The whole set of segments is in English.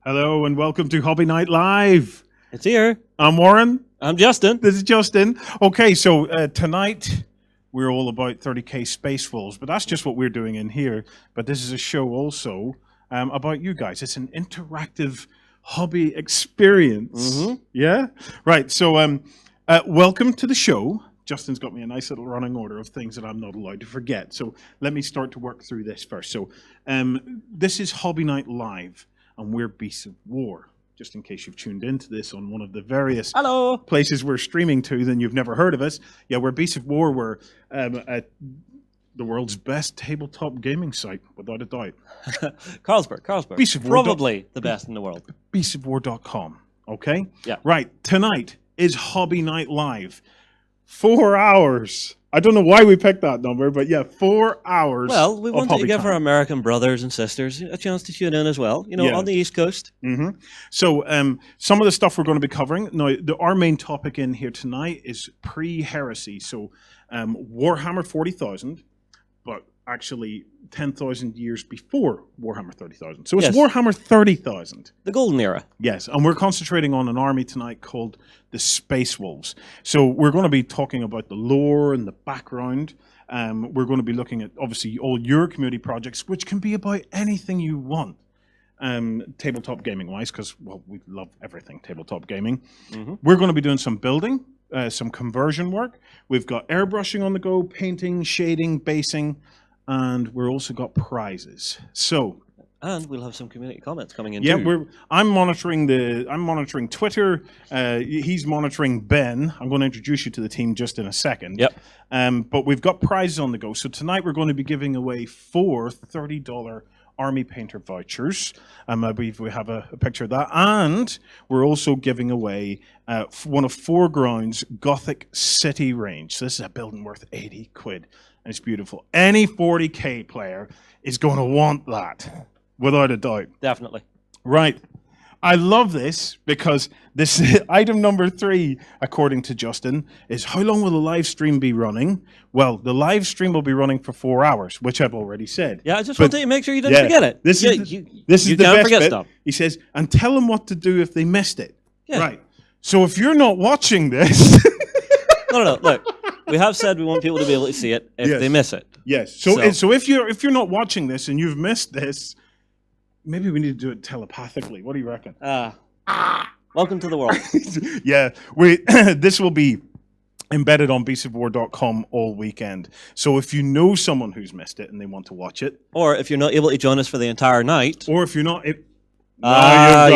Hello and welcome to Hobby Night Live. It's here. I'm Warren. I'm Justin. This is Justin. Okay, so tonight we're all about 30k Space Wolves, but that's just what we're doing in here. But this is a show also about you guys. It's an interactive hobby experience. Mm-hmm. Yeah? Right, so welcome to the show. Justin's got me a nice little running order of things that I'm not allowed to forget. So let me start to work through this first. So this is Hobby Night Live, and we're Beasts of War. Just in case you've tuned into this on one of the various places we're streaming to, then you've never heard of us. Yeah, we're Beasts of War. We're at the world's best tabletop gaming site, without a doubt. Carlsberg. Beasts of War. Probably the best in the world. Beastsofwar.com. Okay? Yeah. Right. Tonight is Hobby Night Live. 4 hours. I don't know why we picked that number, but yeah, 4 hours. Well, we wanted to give time. our American brothers and sisters a chance to tune in as well, on the East Coast. Mm-hmm. So some of the stuff we're going to be covering, now our main topic in here tonight is pre-Heresy. So Warhammer 40,000, but actually 10,000 years before Warhammer 30,000. So it's Warhammer 30,000. The golden era. Yes, and we're concentrating on an army tonight called the Space Wolves. So we're going to be talking about the lore and the background. We're going to be looking at, obviously, all your community projects, which can be about anything you want, tabletop gaming-wise, because, well, we love everything tabletop gaming. Mm-hmm. We're going to be doing some building, some conversion work. We've got airbrushing on the go, painting, shading, basing, and we're also got prizes. So, and we'll have some community comments coming in. Yeah, too. I'm monitoring Twitter. He's monitoring Ben. I'm going to introduce you to the team just in a second. Yep. But we've got prizes on the go. So tonight we're going to be giving away 4 $30 Army Painter vouchers. I believe we have a picture of that, and we're also giving away one of 4 grounds Gothic City range. So this is a building worth 80 quid. And it's beautiful. Any 40k player is going to want that, without a doubt. Definitely. Right. I love this because this item number 3, according to Justin, is how long will the live stream be running? Well, the live stream will be running for 4 hours, which I've already said. Yeah, I just wanted to make sure you didn't forget it. This is the best bit. Stuff. He says, and tell them what to do if they missed it. Yeah. Right. So if you're not watching this... No, look. We have said we want people to be able to see it if they miss it. Yes. So if you're not watching this and you've missed this, maybe we need to do it telepathically. What do you reckon? Welcome to the world. Yeah, this will be embedded on beastsofwar.com all weekend. So if you know someone who's missed it and they want to watch it, or if you're not able to join us for the entire night, or if you're not. Got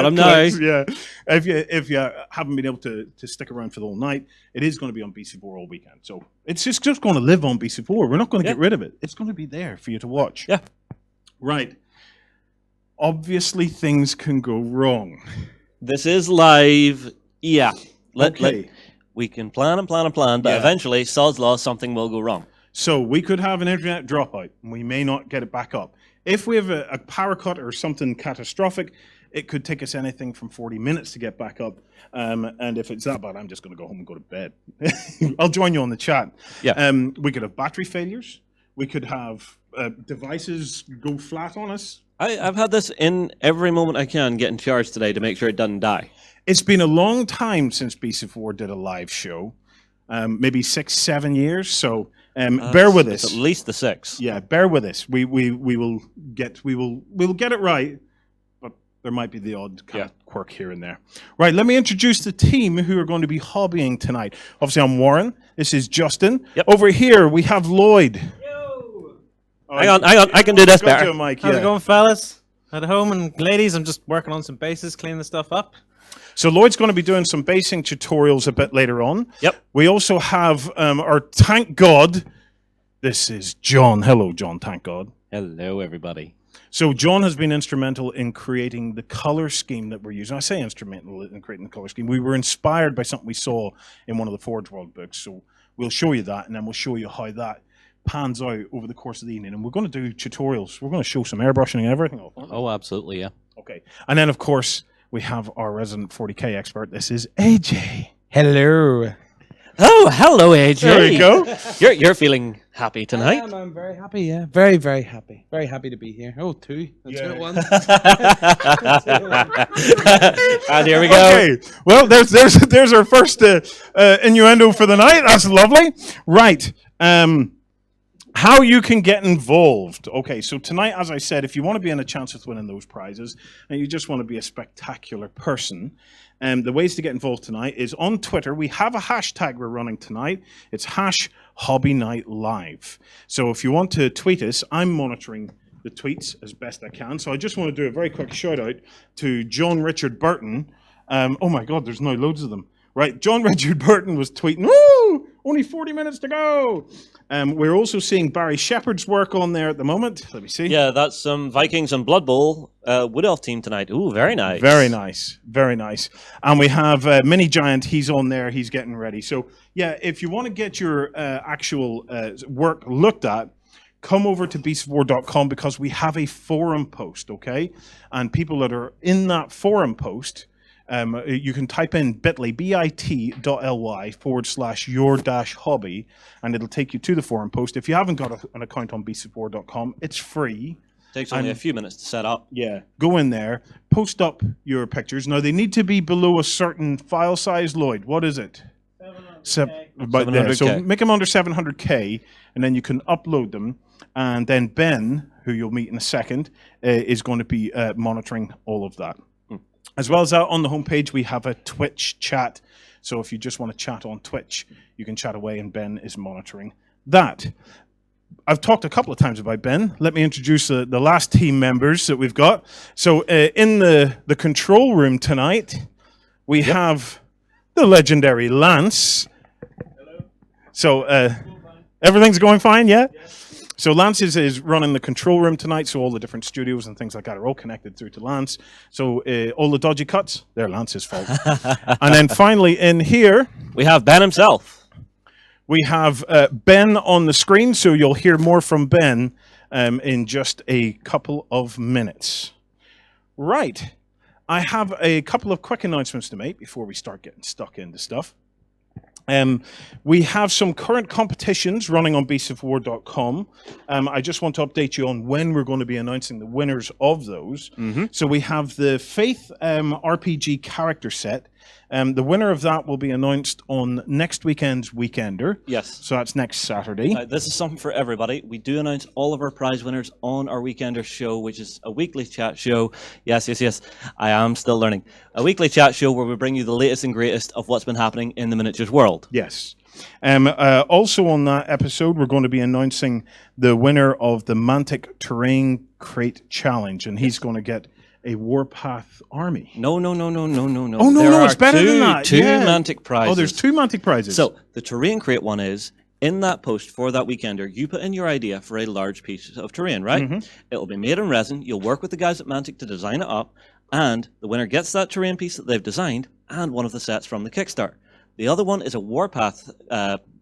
him now. Yeah, if you haven't been able to stick around for the whole night, it is going to be on Beasts of War all weekend. So it's just going to live on Beasts of War. We're not going to get rid of it. It's going to be there for you to watch. Yeah. Right. Obviously, things can go wrong. This is live. Yeah. We can plan, but eventually, sod's law, something will go wrong. So we could have an internet dropout, and we may not get it back up. If we have a power cut or something catastrophic, it could take us anything from 40 minutes to get back up. And if it's that bad, I'm just going to go home and go to bed. I'll join you on the chat. Yeah. We could have battery failures. We could have devices go flat on us. I've had this in every moment I can getting charged today to make sure it doesn't die. It's been a long time since Beasts of War did a live show. Maybe 6-7 years. So bear with us. At least the 6. Yeah, bear with us. We will get it right, but there might be the odd kind of quirk here and there. Right, let me introduce the team who are going to be hobbying tonight. Obviously, I'm Warren. This is Justin. Yep. Over here we have Lloyd. Yo. Hang on. I can do this better. Mike, How's it going, fellas? At home, and ladies, I'm just working on some bases, cleaning the stuff up. So Lloyd's going to be doing some basing tutorials a bit later on. Yep. We also have our tank god. This is John. Hello, John, thank God. Hello, everybody. So John has been instrumental in creating the color scheme that we're using. I say instrumental in creating the color scheme. We were inspired by something we saw in one of the Forge World books. So we'll show you that, and then we'll show you how that pans out over the course of the evening. And we're going to do tutorials. We're going to show some airbrushing and everything. Oh, absolutely, yeah. Okay. And then, of course, we have our resident 40K expert. This is AJ. Hello. Oh, hello, AJ. There we go. You're feeling happy tonight. I'm very happy, yeah. Very, very happy. Very happy to be here. Oh, two. That's Yeah. two at once. And here we go. Okay. Well, there's our first innuendo for the night. That's lovely. Right. How you can get involved. Okay, so tonight, as I said, if you want to be in a chance of winning those prizes and you just want to be a spectacular person, the ways to get involved tonight is on Twitter. We have a hashtag we're running tonight. It's #HobbyNightLive. So if you want to tweet us, I'm monitoring the tweets as best I can. So I just want to do a very quick shout out to John Richard Burton. Oh my God, there's now loads of them. Right, John Richard Burton was tweeting, woo, only 40 minutes to go. We're also seeing Barry Shepherd's work on there at the moment. Let me see. Yeah, that's some Vikings and Blood Bowl Wood Elf team tonight. Ooh, very nice. Very nice. Very nice. And we have Mini Giant. He's on there. He's getting ready. So, yeah, if you want to get your actual work looked at, come over to beastofwar.com because we have a forum post, okay? And people that are in that forum post, you can type in bit.ly/your-hobby, and it'll take you to the forum post. If you haven't got an account on beastofwar.com, it's free. Takes only a few minutes to set up. Yeah. Go in there, post up your pictures. Now, they need to be below a certain file size, Lloyd. What is it? 700K. About there. So make them under 700K, and then you can upload them. And then Ben, who you'll meet in a second, is going to be monitoring all of that. As well as that, on the homepage, we have a Twitch chat. So if you just want to chat on Twitch, you can chat away, and Ben is monitoring that. I've talked a couple of times about Ben. Let me introduce the last team members that we've got. So in the control room tonight, we have the legendary Lance. Hello. So everything's going fine, yeah? So Lance is running the control room tonight, so all the different studios and things like that are all connected through to Lance. So all the dodgy cuts, they're Lance's fault. And then finally in here, we have Ben himself. We have Ben on the screen, so you'll hear more from Ben in just a couple of minutes. Right. I have a couple of quick announcements to make before we start getting stuck into stuff. We have some current competitions running on beastofwar.com. I just want to update you on when we're going to be announcing the winners of those. Mm-hmm. So we have the Faith RPG character set. The winner of that will be announced on next weekend's Weekender. Yes. So that's next Saturday. This is something for everybody. We do announce all of our prize winners on our Weekender show, which is a weekly chat show. Yes. I am still learning. A weekly chat show where we bring you the latest and greatest of what's been happening in the miniatures world. Yes. Also on that episode, we're going to be announcing the winner of the Mantic Terrain Crate Challenge, and he's going to get a Warpath army. No. Oh, no, it's better than that. Two Mantic prizes. Oh, there's two Mantic prizes. So the Terrain Crate one is, in that post for that Weekender, you put in your idea for a large piece of terrain, right? Mm-hmm. It'll be made in resin. You'll work with the guys at Mantic to design it up, and the winner gets that terrain piece that they've designed and one of the sets from the Kickstarter. The other one is a Warpath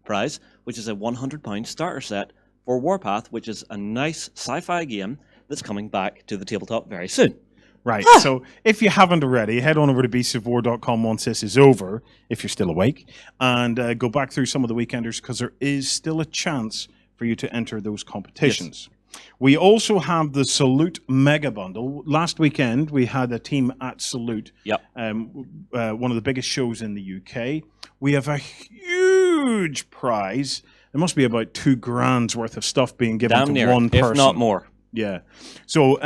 prize, which is a £100 starter set for Warpath, which is a nice sci-fi game that's coming back to the tabletop very soon. Right, so if you haven't already, head on over to beastofwar.com once this is over, if you're still awake, and go back through some of the Weekenders, because there is still a chance for you to enter those competitions. Yes. We also have the Salute Mega Bundle. Last weekend, we had a team at Salute, one of the biggest shows in the UK. We have a huge prize. There must be about $2,000 worth of stuff being given to one person. If not more. Yeah. So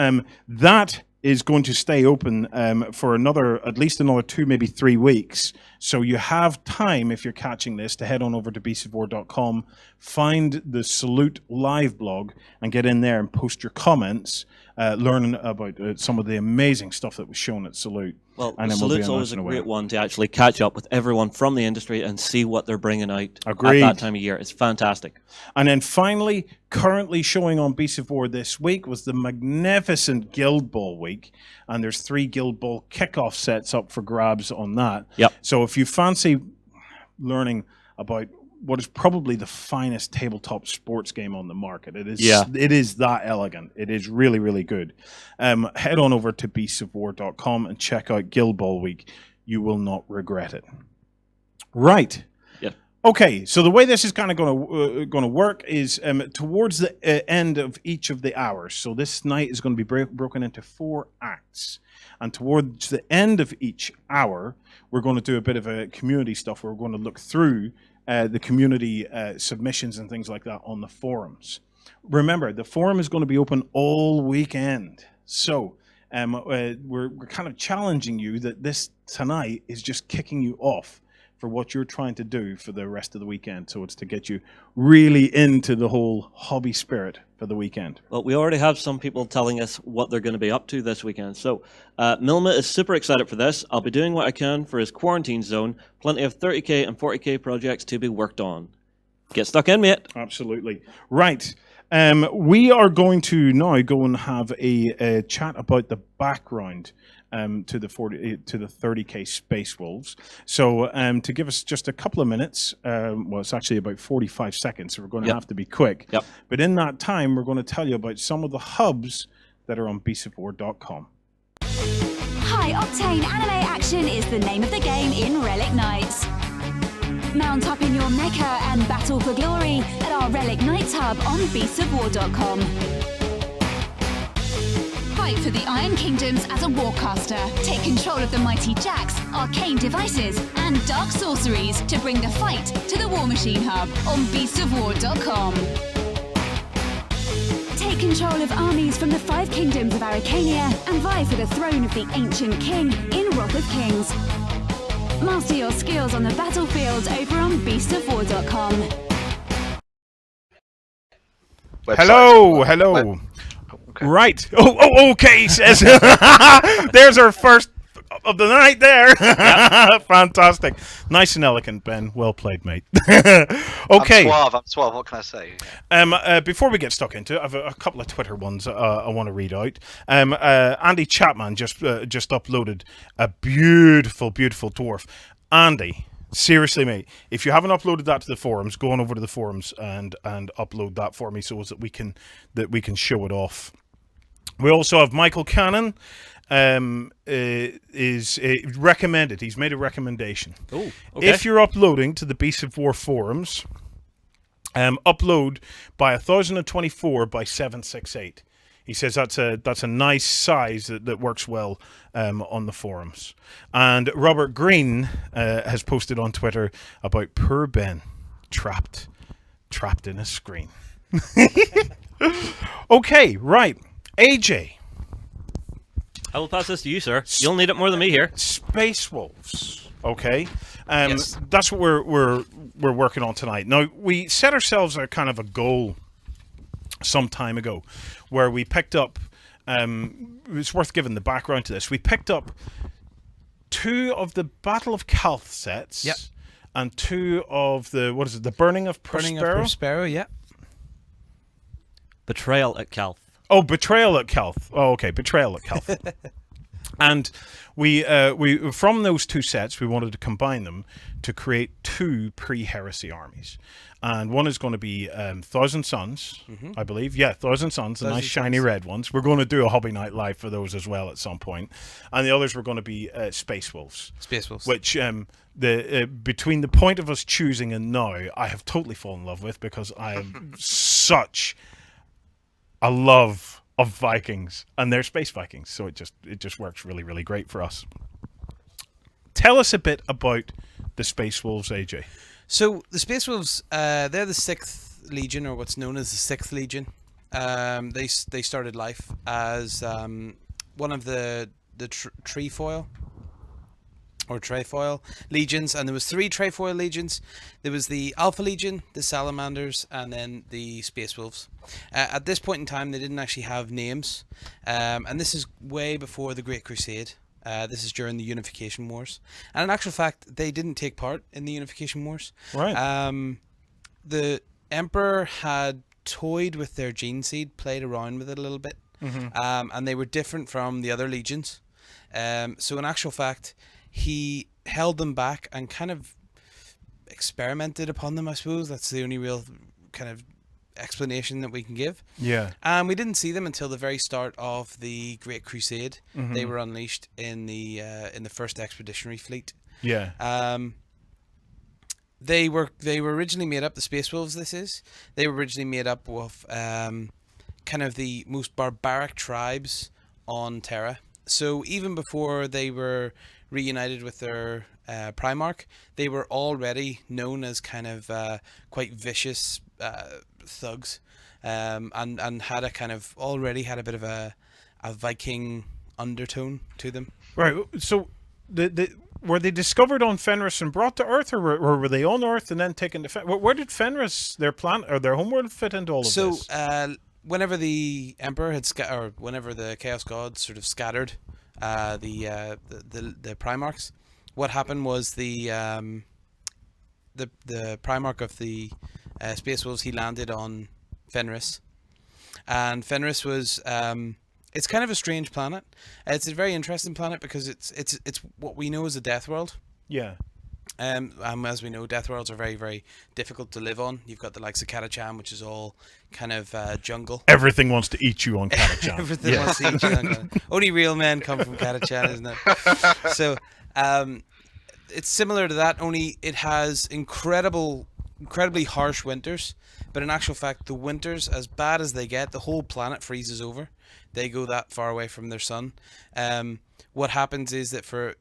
that is going to stay open for at least another 2, maybe 3 weeks. So you have time, if you're catching this, to head on over to beastofwar.com, find the Salute live blog, and get in there and post your comments, learning about some of the amazing stuff that was shown at Salute. Well, Salute's always a great one to actually catch up with everyone from the industry and see what they're bringing out at that time of year. It's fantastic. And then finally, currently showing on Beast of War this week was the magnificent Guild Ball week. And there's 3 Guild Ball kickoff sets up for grabs on that. Yep. So if you fancy learning about what is probably the finest tabletop sports game on the market. It is that elegant. It is really, really good. Head on over to beastofwar.com and check out Guild Ball Week. You will not regret it. Right. Yeah. Okay, so the way this is kind of going to work is towards the end of each of the hours. So this night is going to be broken into 4 acts, and towards the end of each hour, we're going to do a bit of a community stuff. Where we're going to look through the community submissions and things like that on the forums. Remember, the forum is going to be open all weekend, so we're kind of challenging you that this tonight is just kicking you off for what you're trying to do for the rest of the weekend. So it's to get you really into the whole hobby spirit for the weekend. Well, we already have some people telling us what they're going to be up to this weekend. So Milma is super excited for this. I'll be doing what I can for his quarantine zone. Plenty of 30k and 40k projects to be worked on. Get stuck in, mate. Absolutely. Right. We are going to now go and have a chat about the background to the 30k Space Wolves. So to give us just a couple of minutes, well, it's actually about 45 seconds, so we're going to have to be quick. Yep. But in that time, we're going to tell you about some of the hubs that are on beastofwar.com. High octane anime action is the name of the game in Relic Knights. Mount up in your mecha and battle for glory at our Relic Knights hub on beastofwar.com. Fight for the Iron Kingdoms as a warcaster. Take control of the mighty jacks, arcane devices, and dark sorceries to bring the fight to the War Machine hub on beastofwar.com. Take control of armies from the 5 kingdoms of Arcania and vie for the throne of the ancient king in Wrath of Kings. Master your skills on the battlefield over on beastofwar.com. Hello. Okay. Right. Okay, says. There's our first of the night there. Fantastic. Nice and elegant, Ben. Well played, mate. Okay. I'm suave. What can I say? Before we get stuck into it, I have a couple of Twitter ones I want to read out. Andy Chapman just uploaded a beautiful dwarf. Andy, seriously, mate, if you haven't uploaded that to the forums, go on over to the forums and upload that for me so that we can show it off. We also have Michael Cannon. Is recommended. He's made a recommendation. Oh, okay. If you're uploading to the Beasts of War forums, upload by 1024 by 768. He says that's a nice size that works well on the forums. And Robert Green has posted on Twitter about poor Ben trapped in a screen. Okay, right. AJ. I will pass this to you, sir. You'll need it more than me here. Space Wolves. Okay. Yes. That's what we're working on tonight. Now, we set ourselves a kind of a goal some time ago where we picked up it's worth giving the background to this. We picked up 2 of the Battle of Calth sets. Yep. And 2 of the Burning of Prospero? Burning of Prospero, yeah. Betrayal at Calth. Oh, Betrayal at Calth. Oh, okay, Betrayal at Calth. And we from those 2 sets, we wanted to combine them to create 2 pre-Heresy armies. And one is going to be Thousand Suns, I believe. Yeah, Thousand Suns, the nice shiny red ones. We're going to do a Hobby Night Live for those as well at some point. And the others were going to be Space Wolves. Space Wolves. Which between the point of us choosing and now, I have totally fallen in love with because I am such a love of Vikings, and they're space Vikings, so it just works really, really great for us. Tell us a bit about the Space Wolves, AJ. So the Space Wolves, they're the 6th Legion, or what's known as the 6th Legion. They started life as one of the trefoil legions, and there was 3 trefoil legions. There was the Alpha Legion, the Salamanders, and then the Space Wolves. At this point in time, they didn't actually have names, and this is way before the Great Crusade. This is during the Unification Wars, and in actual fact, they didn't take part in the Unification Wars. Right. The Emperor had toyed with their gene seed, played around with it a little bit, and they were different from the other legions. So in actual fact, he held them back and kind of experimented upon them, I suppose. That's the only real kind of explanation that we can give. Yeah. We didn't see them until the very start of the Great Crusade. They were unleashed in the first expeditionary fleet. Yeah. They were originally made up. The Space Wolves. They were originally made up of kind of the most barbaric tribes on Terra. So even before they were reunited with their Primarch, they were already known as kind of quite vicious thugs, and had already had a bit of a Viking undertone to them. Right. So were they discovered on Fenris and brought to Earth, or were they on Earth and then taken to Fenris? Where did Fenris, their planet or their homeworld, fit into all of this? So whenever the Emperor had or whenever the Chaos Gods sort of scattered the Primarchs, what happened was the Primarch of the Space Wolves, he landed on Fenris, and Fenris was it's kind of a strange planet. It's a very interesting planet because it's what we know as a death world. Yeah. As we know, death worlds are very, very difficult to live on. You've got the likes of Catachan, which is all kind of jungle. Everything wants to eat you on Catachan. Everything wants to eat you on Catachan. Only real men come from Catachan, isn't it? So it's similar to that, only it has incredibly harsh winters. But in actual fact, the winters, as bad as they get, the whole planet freezes over. They go that far away from their sun. What happens is that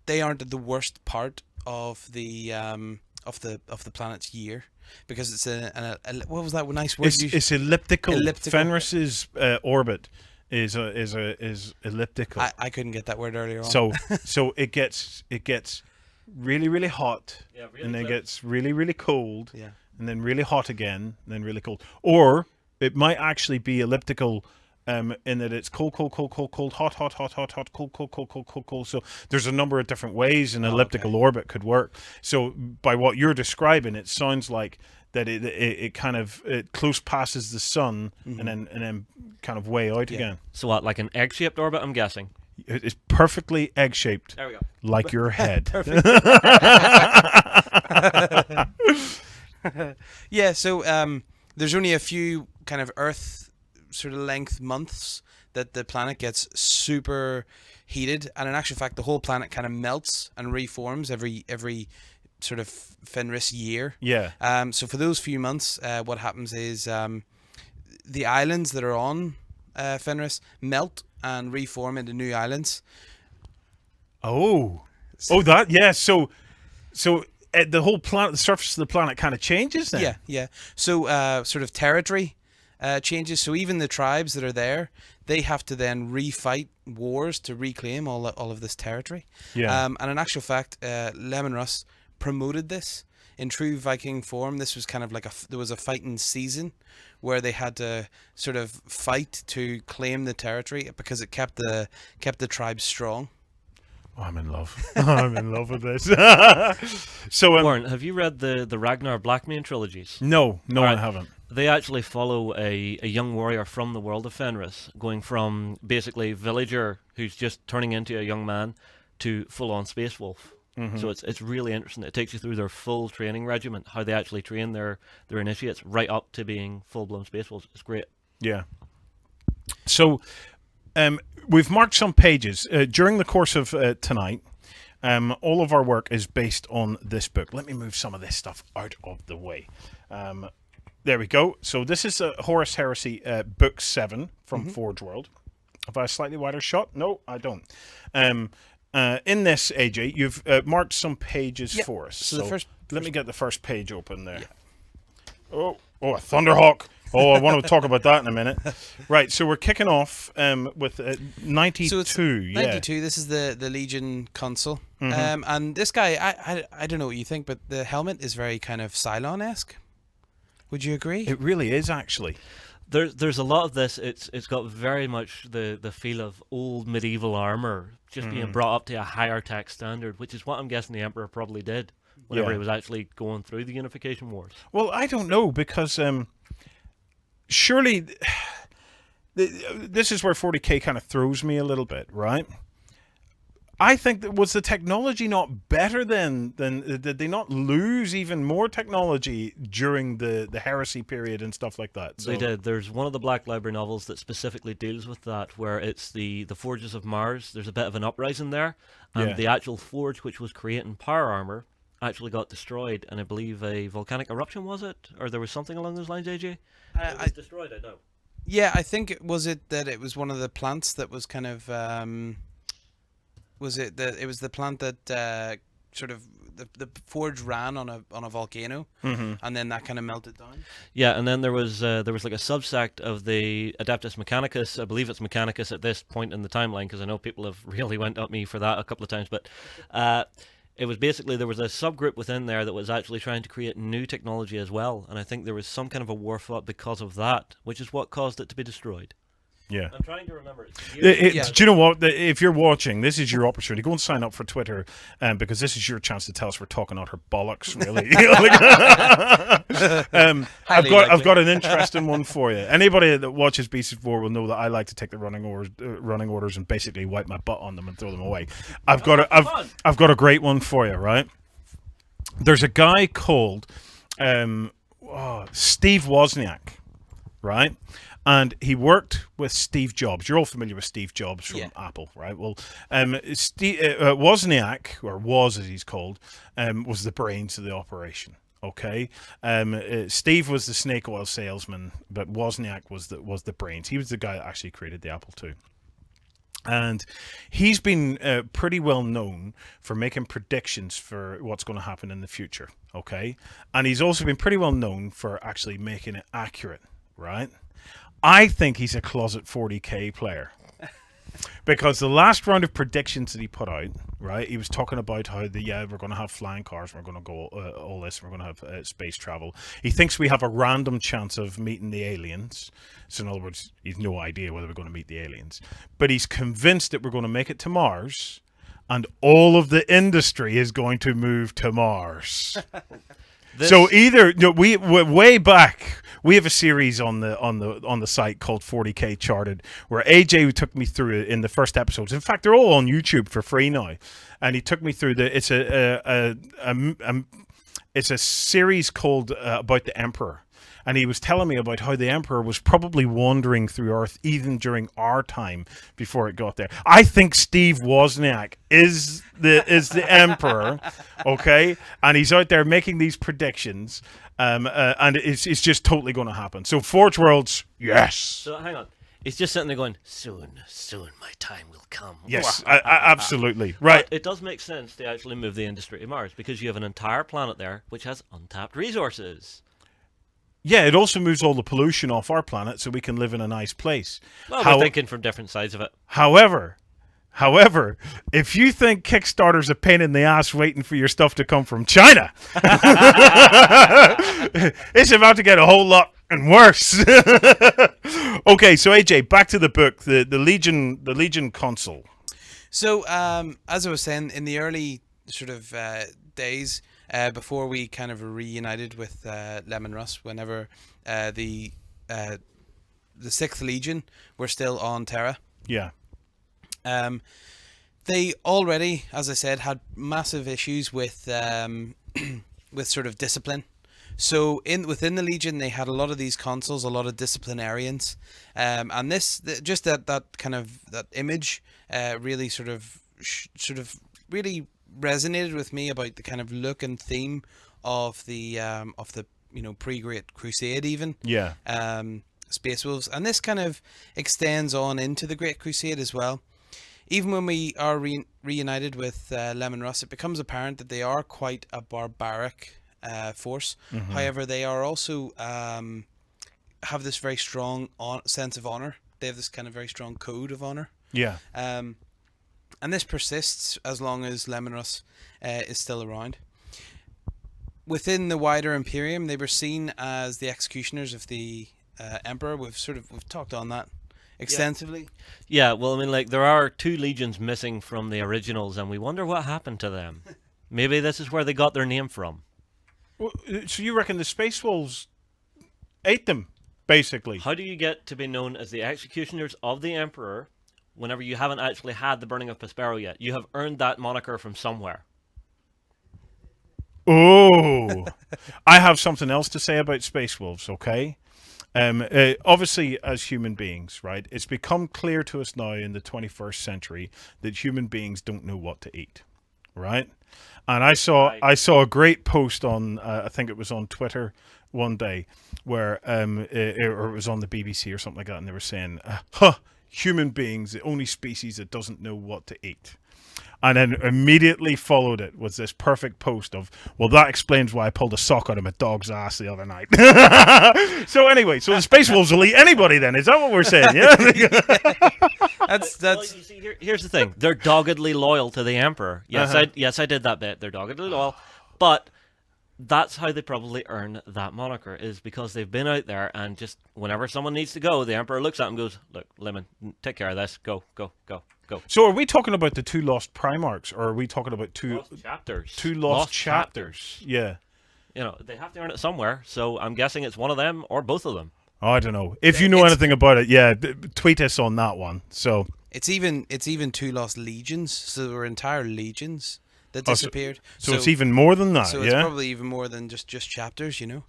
they aren't the worst part of the planet's year, because it's what was that nice word? It's elliptical. Fenris's orbit is elliptical. I couldn't get that word earlier on. So it gets really, really hot, and then gets really, really cold, and then really hot again, and then really cold. Or it might actually be elliptical, in that it's cold, hot, cold. So there's a number of different ways an elliptical orbit could work. So by what you're describing, it sounds like that it kind of close passes the sun, and then kind of way out again. So what, like an egg-shaped orbit, I'm guessing? It's perfectly egg-shaped. There we go. Like your head. Yeah, so there's only a few kind of Earth sort of length months that the planet gets super heated, and in actual fact the whole planet kind of melts and reforms every sort of Fenris year. So for those few months, what happens is the islands that are on Fenris melt and reform into new islands. So the whole planet, the surface of the planet kind of changes then? Yeah. So sort of territory changes. So even the tribes that are there, they have to then refight wars to reclaim all of this territory. And in actual fact, Lemon Rust promoted this in true Viking form. This was kind of like there was a fighting season where they had to sort of fight to claim the territory, because it kept the tribes strong. Oh, I'm in love. I'm in love with this. So, Warren, have you read the Ragnar Blackmane trilogies? No, I haven't. They actually follow a young warrior from the world of Fenris, going from basically villager who's just turning into a young man to full-on space wolf. So it's really interesting. It takes you through their full training regiment, how they actually train their initiates, right up to being full-blown space wolves. It's great. Yeah. So we've marked some pages during the course of tonight. All of our work is based on this book. Let me move some of this stuff out of the way. There we go. So this is Horus Heresy, book 7 from Forge World. Have I a slightly wider shot? No, I don't. In this, AJ, you've marked some pages for us. So let me get the first page open there. Oh, a Thunderhawk. Oh, I want to talk about that in a minute. Right, so we're kicking off with 92. So it's 92. This is the Legion console. And this guy, I don't know what you think, but the helmet is very kind of Cylon-esque. Would you agree? It really is, actually. There's a lot of this. It's got very much the feel of old medieval armor, just being brought up to a higher tech standard, which is what I'm guessing the Emperor probably did whenever he was actually going through the Unification Wars. Well, I don't know, because surely this is where 40k kind of throws me a little bit, right? I think that was the technology not better then? Did they not lose even more technology during the Heresy period and stuff like that? So. They did. There's one of the Black Library novels that specifically deals with that, where it's the Forges of Mars. There's a bit of an uprising there, and the actual forge which was creating power armor actually got destroyed, and I believe a volcanic eruption, was it? Or there was something along those lines, AJ? It was destroyed, I know. Yeah, I think it was one of the plants that was kind of it was the plant that sort of the forge ran on a volcano, and then that kind of melted down. Yeah, and then there was like a subsect of the Adeptus Mechanicus. I believe it's Mechanicus at this point in the timeline, because I know people have really went at me for that a couple of times. But it was basically, there was a subgroup within there that was actually trying to create new technology as well, and I think there was some kind of a war fought because of that, which is what caused it to be destroyed. Yeah. I'm trying to remember. Do you know what? If you're watching, this is your opportunity. Go and sign up for Twitter, because this is your chance to tell us we're talking out her bollocks. Really, I've got an interesting one for you. Anybody that watches Beasts of War will know that I like to take the running orders and basically wipe my butt on them and throw them away. I've got a great one for you. Right? There's a guy called Steve Wozniak, right? And he worked with Steve Jobs. You're all familiar with Steve Jobs from Apple, right? Well, Wozniak, or Woz as he's called, was the brains of the operation. Okay, Steve was the snake oil salesman, but Wozniak was the brains. He was the guy that actually created the Apple II. And he's been pretty well known for making predictions for what's going to happen in the future. Okay, and he's also been pretty well known for actually making it accurate, right? I think he's a closet 40k player, because the last round of predictions that he put out, right, he was talking about how we're going to have flying cars, we're going to go all this, we're going to have space travel. He thinks we have a random chance of meeting the aliens. So in other words, he's no idea whether we're going to meet the aliens, but he's convinced that we're going to make it to Mars, and all of the industry is going to move to Mars. So either we way back, we have a series on the site called 40K Charted, where AJ took me through it in the first episodes. In fact, they're all on YouTube for free now, and he took me through it's a series called about the Emperor. And he was telling me about how the Emperor was probably wandering through Earth even during our time before it got there. I think Steve Wozniak is the Emperor, okay? And he's out there making these predictions, and it's just totally going to happen. So Forge Worlds, yes. So hang on. He's just sitting there going, soon my time will come. Yes, absolutely. Right. But it does make sense to actually move the industry to Mars, because you have an entire planet there which has untapped resources. Yeah, it also moves all the pollution off our planet so we can live in a nice place. Well, we're thinking from different sides of it. However, if you think Kickstarter's a pain in the ass waiting for your stuff to come from China, it's about to get a whole lot worse. Okay, so AJ, back to the book, the Legion console. So, as I was saying, in the early sort of days, before we kind of reunited with Lemon Russ, whenever the 6th Legion were still on Terra. Yeah. They already, as I said, had massive issues with with sort of discipline. So within the Legion, they had a lot of these consuls, a lot of disciplinarians, and that kind of that image really really resonated with me about the kind of look and theme of the pre-Great Crusade even. Yeah. Space Wolves, and this kind of extends on into the Great Crusade as well. Even when we are reunited with Lemon Russ, it becomes apparent that they are quite a barbaric force. Mm-hmm. However, they are also have this very strong sense of honor. They have this kind of very strong code of honor. Yeah. And this persists as long as Lemon Russ is still around. Within the wider Imperium, they were seen as the executioners of the Emperor. We've talked on that extensively. Yeah, well, I mean, like, there are 2 legions missing from the originals, and we wonder what happened to them. Maybe this is where they got their name from. Well, so you reckon the Space Wolves ate them, basically? How do you get to be known as the executioners of the Emperor whenever you haven't actually had the burning of Prospero yet? You have earned that moniker from somewhere. Oh, I have something else to say about Space Wolves, okay? Obviously, as human beings, right, it's become clear to us now in the 21st century that human beings don't know what to eat, right? And I saw a great post on I think it was on Twitter one day where or it was on the BBC or something like that, and they were saying, human beings, the only species that doesn't know what to eat. And then immediately followed it was this perfect post of, well, that explains why I pulled a sock out of my dog's ass the other night. So anyway, so the Space Wolves will eat anybody then. Is that what we're saying? Yeah. That's Well, you see, here's the thing: they're doggedly loyal to the Emperor. Yes, I did that bit. They're doggedly loyal, but that's how they probably earn that moniker, is because they've been out there and just whenever someone needs to go, the Emperor looks at them and goes, "Look, Lemon, take care of this. Go, go, go, go." So are we talking about the two lost Primarchs, or are we talking about two chapters? Two lost chapters. Yeah. You know, they have to earn it somewhere, so I'm guessing it's one of them or both of them. Oh, I don't know. If you know anything about it, yeah, tweet us on that one. So it's even two lost legions, so there were entire legions that disappeared. So it's even more than that. So yeah? it's probably even more than just chapters, you know.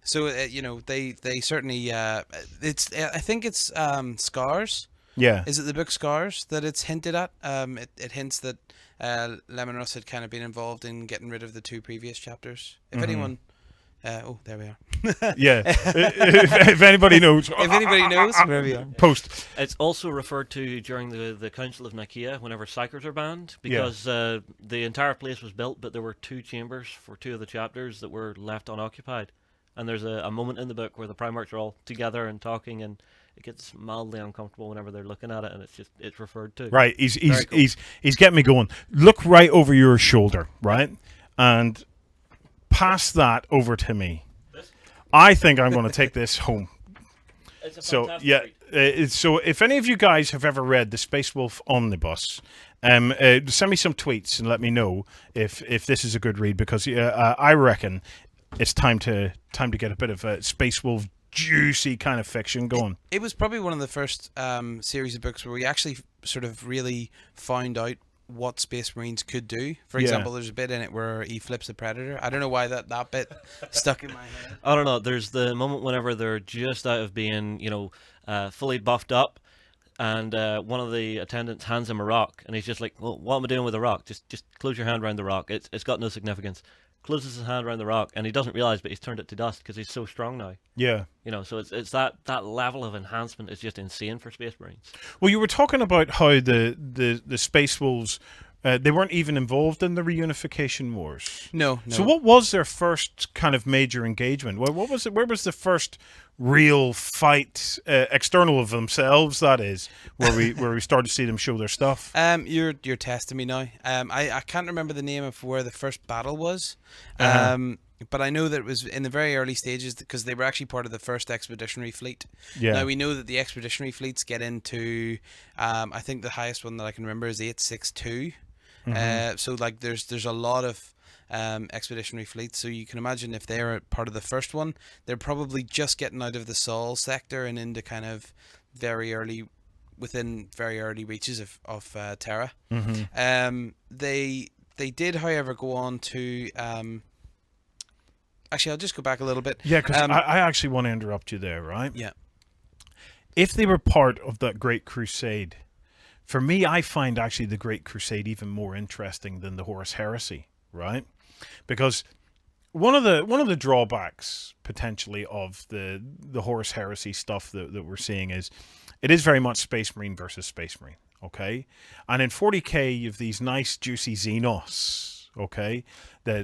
So you know, they certainly it's I think it's Scars. Yeah. Is it the book Scars that it's hinted at? It hints that Lemon Russ had kind of been involved in getting rid of the two previous chapters. If anyone, oh, there we are. Yeah. if anybody knows, if anybody knows, where we are. Post. It's also referred to during the Council of Nicaea whenever psychers are banned, because the entire place was built, but there were two chambers for two of the chapters that were left unoccupied. And there's a moment in the book where the Primarchs are all together and talking, and it gets mildly uncomfortable whenever they're looking at it, and it's referred to. Right, he's getting me going. Look right over your shoulder, right, and pass that over to me. I think I'm going to take this home. It's a So fantastic read. so if any of you guys have ever read the Space Wolf Omnibus, send me some tweets and let me know if this is a good read, because I reckon it's time to get a bit of a Space Wolf juicy kind of fiction going. It was probably one of the first series of books where we actually sort of really found out what Space Marines could do. For example, there's a bit in it where he flips a Predator. I don't know why that bit stuck in my head. I don't know. There's the moment whenever they're just out of being, fully buffed up, and one of the attendants hands him a rock, and he's just like, "Well, what am I doing with a rock? Just close your hand around the rock. It's got no significance." Closes his hand around the rock, and he doesn't realize, but he's turned it to dust because he's so strong now. Yeah. You know, so it's that level of enhancement is just insane for Space Marines. Well, you were talking about how the Space Wolves, they weren't even involved in the reunification wars. No. So what was their first kind of major engagement? What was it? Where was the first real fight, external of themselves, that is, where we started to see them show their stuff? You're testing me now. I can't remember the name of where the first battle was. But I know that it was in the very early stages, because they were actually part of the first expeditionary fleet. Yeah. Now we know that the expeditionary fleets get into, I think the highest one that I can remember is 862. So like there's a lot of expeditionary fleets. So you can imagine if they're part of the first one, they're probably just getting out of the Sol sector and into kind of within very early reaches of Terra. They did, however, go on to. Actually, I'll just go back a little bit. Yeah, because I actually want to interrupt you there, right? Yeah. If they were part of that Great Crusade, for me, I find actually the Great Crusade even more interesting than the Horus Heresy, right? Because one of the drawbacks potentially of the Horus Heresy stuff that we're seeing is it is very much Space Marine versus Space Marine, okay? And in 40k, you have these nice juicy Xenos. Okay,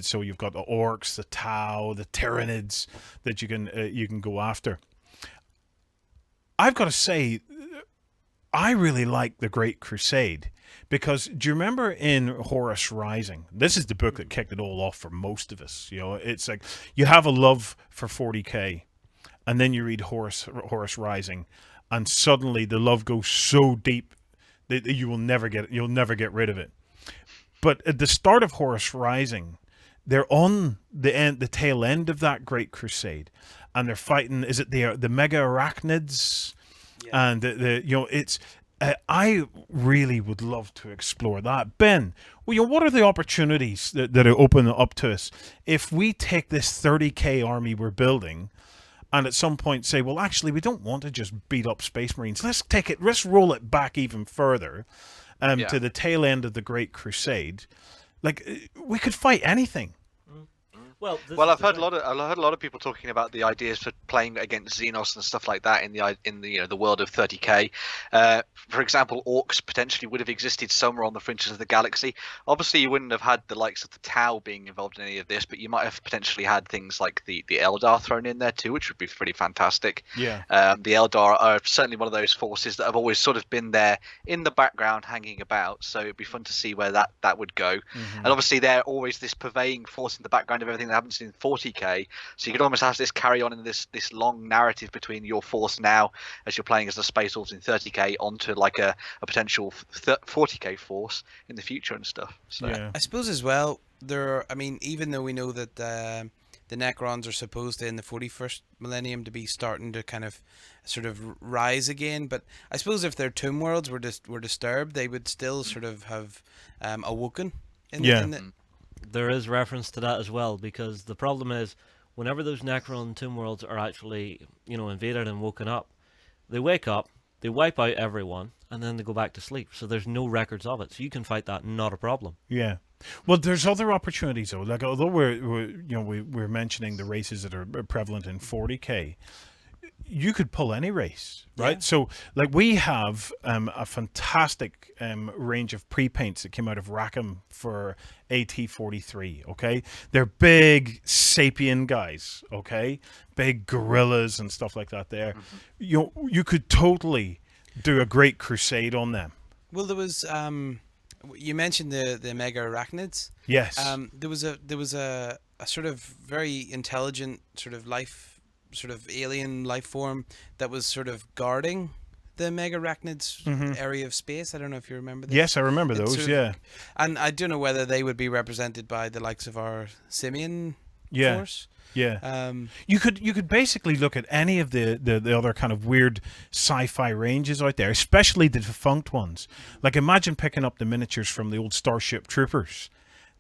so you've got the orcs, the Tau, the Tyranids that you can go after. I've got to say, I really like the Great Crusade, because do you remember in Horus Rising? This is the book that kicked it all off for most of us. You know, it's like you have a love for 40k, and then you read Horus Rising, and suddenly the love goes so deep that you'll never get rid of it. But at the start of Horus Rising, they're on the tail end of that Great Crusade, and they're fighting. Is it the mega arachnids? Yeah. And it's. I really would love to explore that, Ben. Well, what are the opportunities that are open up to us if we take this 30k army we're building, and at some point say, well, actually, we don't want to just beat up Space Marines. Let's roll it back even further. Yeah. to the tail end of the Great Crusade, like we could fight anything. Well, Well, I've heard a lot of people talking about the ideas for playing against Xenos and stuff like that in the the world of 30k. For example, orcs potentially would have existed somewhere on the fringes of the galaxy. Obviously, you wouldn't have had the likes of the Tau being involved in any of this, but you might have potentially had things like the Eldar thrown in there too, which would be pretty fantastic. Yeah. The Eldar are certainly one of those forces that have always sort of been there in the background, hanging about. So it'd be fun to see where that would go. And obviously, they're always this purveying force in the background of everything that happens in 40k, so you could almost have this carry on in this long narrative between your force now as you're playing as the Space Wolves in 30k onto like a potential 40k force in the future and stuff. So Yeah. I suppose as well, even though we know that the Necrons are supposed to, in the 41st millennium, to be starting to kind of sort of rise again, but I suppose if their tomb worlds were disturbed, they would still sort of have awoken. There is reference to that as well, because the problem is whenever those Necron tomb worlds are actually, invaded and woken up, they wake up, they wipe out everyone, and then they go back to sleep. So there's no records of it. So you can fight that, not a problem. Yeah. Well, there's other opportunities though. Like although we're mentioning the races that are prevalent in 40k, you could pull any race, right? Yeah. So, like, we have a fantastic range of pre-paints that came out of Rackham for AT-43, okay? They're big sapien guys, okay? Big gorillas and stuff like that there. You could totally do a great crusade on them. Well, there was you mentioned the mega arachnids. Yes. There was a sort of very intelligent sort of alien life form that was sort of guarding the mega arachnids area of space. I don't know if you remember this. Yes, I remember It's those, sort of- yeah. And I don't know whether they would be represented by the likes of our simian Yeah. force. Yeah. You could basically look at any of the other kind of weird sci-fi ranges out there, especially the defunct ones. Like imagine picking up the miniatures from the old Starship Troopers.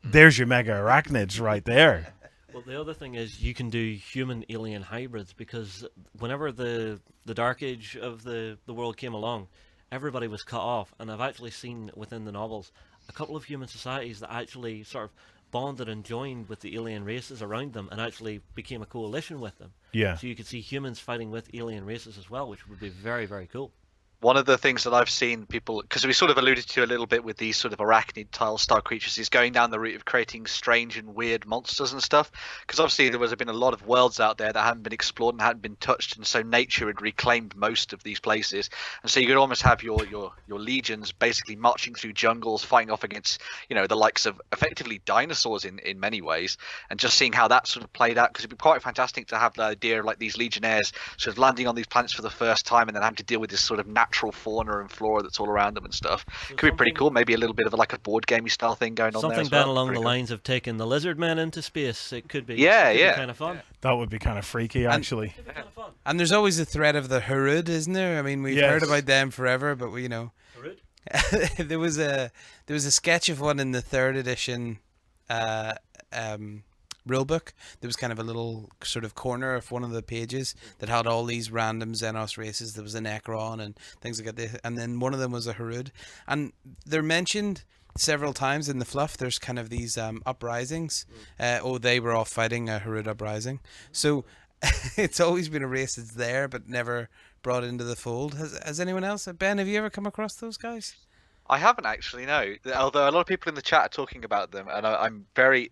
There's your mega arachnids right there. Well, the other thing is you can do human-alien hybrids, because whenever the Dark Age of the world came along, everybody was cut off. And I've actually seen within the novels a couple of human societies that actually sort of bonded and joined with the alien races around them and actually became a coalition with them. Yeah. So you could see humans fighting with alien races as well, which would be very, very cool. One of the things that I've seen people, because we sort of alluded to a little bit with these sort of arachnid style creatures, is going down the route of creating strange and weird monsters and stuff. Because obviously there has been a lot of worlds out there that haven't been explored and hadn't been touched, and so nature had reclaimed most of these places. And so you could almost have your legions basically marching through jungles, fighting off against the likes of effectively dinosaurs in many ways, and just seeing how that sort of played out. Because it'd be quite fantastic to have the idea of like these legionnaires sort of landing on these planets for the first time and then having to deal with this sort of natural fauna and flora that's all around them and stuff. So Could be pretty cool. Maybe a little bit of like a board gamey style thing going on there. Something as well. down along Pretty the cool. lines of taking the lizard men into space. It could be. Yeah, it could be yeah. kind of fun. That would be kind of freaky, actually. It could be kind of fun. And there's always the threat of the Harud, isn't there? I mean, we've Yes. heard about them forever, but Harud? there was a sketch of one in the 3rd edition rulebook. There was kind of a little sort of corner of one of the pages that had all these random Xenos races. There was a Necron and things like that, and then one of them was a Harud, and they're mentioned several times in the fluff. There's kind of these uprisings. They were all fighting a Harud uprising. So it's always been a race that's there but never brought into the fold. Has anyone else? Ben, have you ever come across those guys? I haven't actually, no. Although a lot of people in the chat are talking about them, and I'm very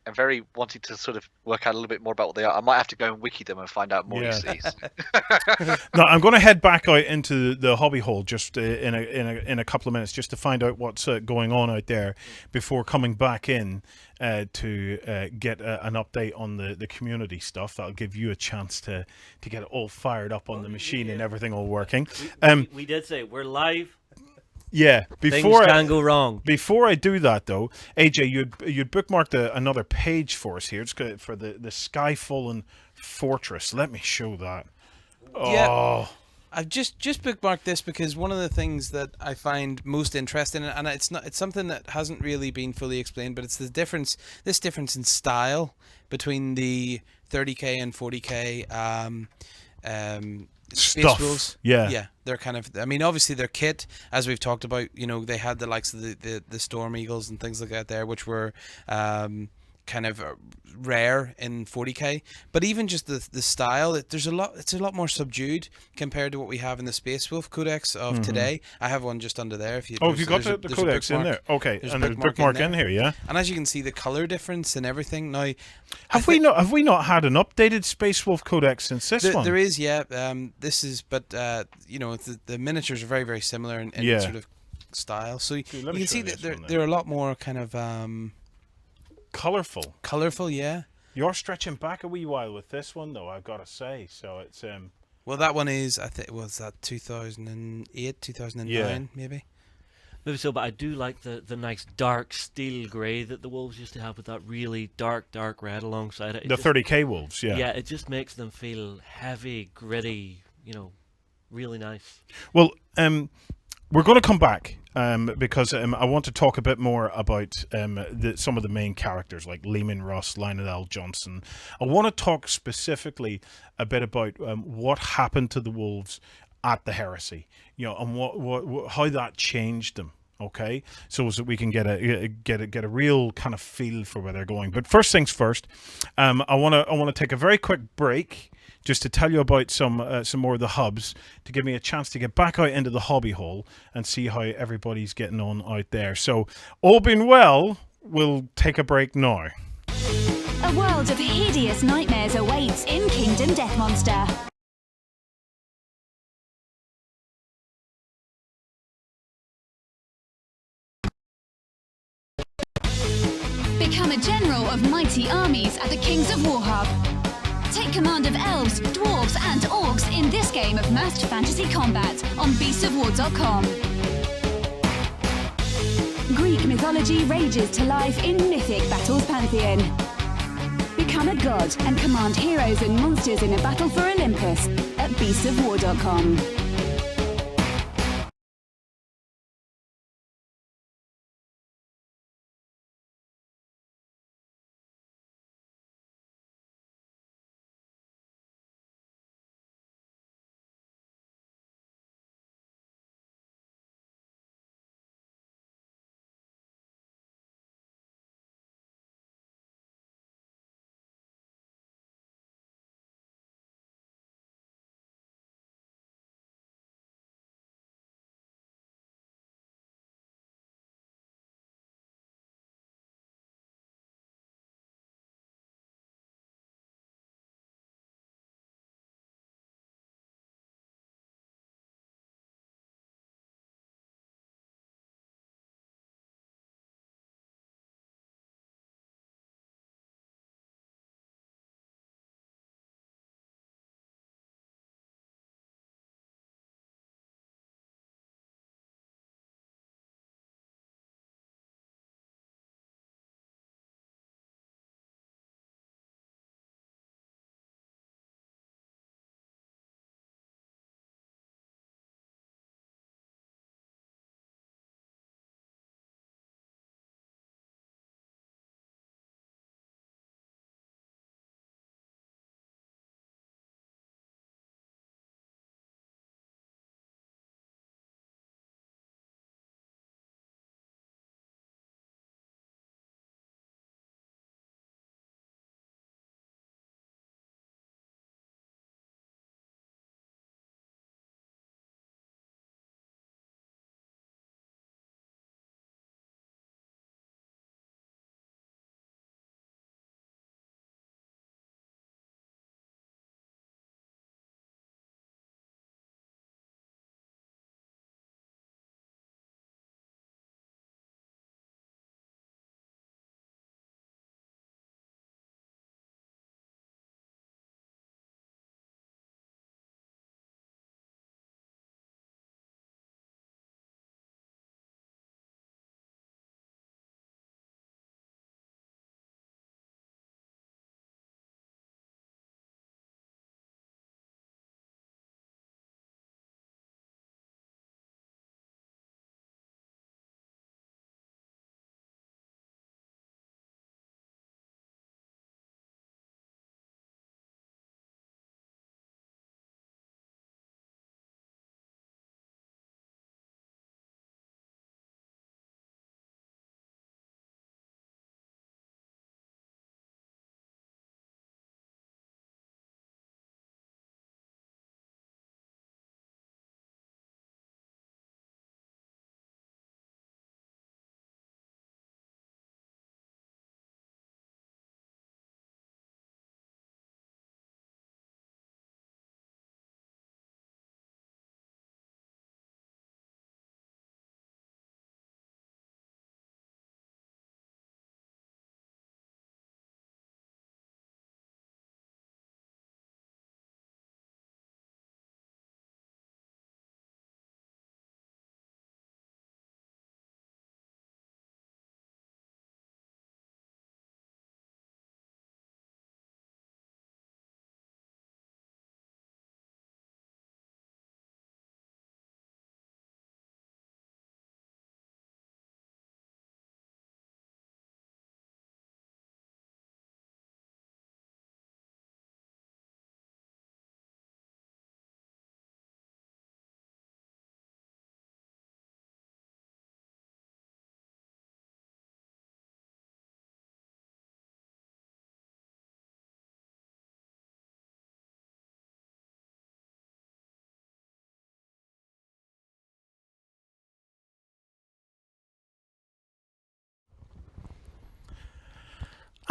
wanting to sort of work out a little bit more about what they are. I might have to go and wiki them and find out more. Yeah. You see. No, I'm going to head back out into the hobby hole just in a couple of minutes, just to find out what's going on out there before coming back in to get an update on the community stuff. That'll give you a chance to get it all fired up on the machine and everything all working. We did say we're live. Yeah, Things can go wrong. Before I do that, though, AJ, you'd bookmarked another page for us here. It's good for the Skyfallen Fortress. Let me show that. Yeah. Oh, I've just bookmarked this because one of the things that I find most interesting, and it's something that hasn't really been fully explained, but it's this difference in style between the 30k and 40k Space stuff. Wolves. Yeah. Yeah, they're kind of. I mean, obviously their kit, as we've talked about, they had the likes of the Storm Eagles and things like that there, which were kind of rare in 40k. But even just the style, it's a lot more subdued compared to what we have in the Space Wolf Codex of today. I have one just under there. If you Oh, have you got the there's a codex in there? bookmark. Okay, There's a and there's a bookmark in here, yeah. And as you can see, the color difference and everything. Now, Have we not had an updated Space Wolf codex since this one? There is, yeah. This is, but the miniatures are very, very similar in Yeah. sort of style. So you let me can show see you that this one they're a lot more kind of Colorful. colorful. Yeah. You're stretching back a wee while with this one, though. I've got to say. So it's Well, that one is, I think, was that 2008, 2009, Yeah. maybe. Maybe so, but I do like the nice dark steel grey that the Wolves used to have with that really dark red alongside it. the 30k wolves. Yeah. Yeah, it just makes them feel heavy, gritty, really nice. Well, we're going to come back because I want to talk a bit more about some of the main characters like Lehman Russ, Lionel L. Johnson. I want to talk specifically a bit about what happened to the Wolves at the Heresy, and what how that changed them. Okay, so that we can get a real kind of feel for where they're going. But first things first, I want to take a very quick break just to tell you about some more of the hubs, to give me a chance to get back out into the hobby hole and see how everybody's getting on out there. So, all being well, we'll take a break now. A world of hideous nightmares awaits in Kingdom Death Monster. Become a general of mighty armies at the Kings of War Hub. Take command of elves, dwarves and orcs in this game of massed fantasy combat on beastsofwar.com. Greek mythology rages to life in mythic battles pantheon. Become a god and command heroes and monsters in a battle for Olympus at beastsofwar.com.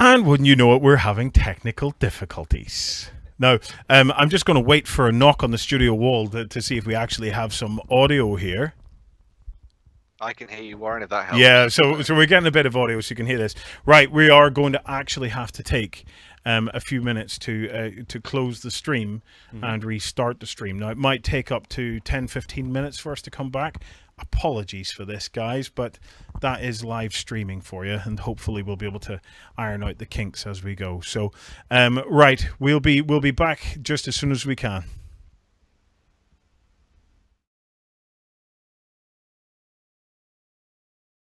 And wouldn't you know it, we're having technical difficulties. Now, I'm just going to wait for a knock on the studio wall to see if we actually have some audio here. I can hear you, Warren, if that helps. Yeah, so we're getting a bit of audio so you can hear this. Right, we are going to actually have to take a few minutes to close the stream and restart the stream. Now, it might take up to 10-15 minutes for us to come back. Apologies for this, guys, but that is live streaming for you, and hopefully we'll be able to iron out the kinks as we go. So, right, we'll be back just as soon as we can.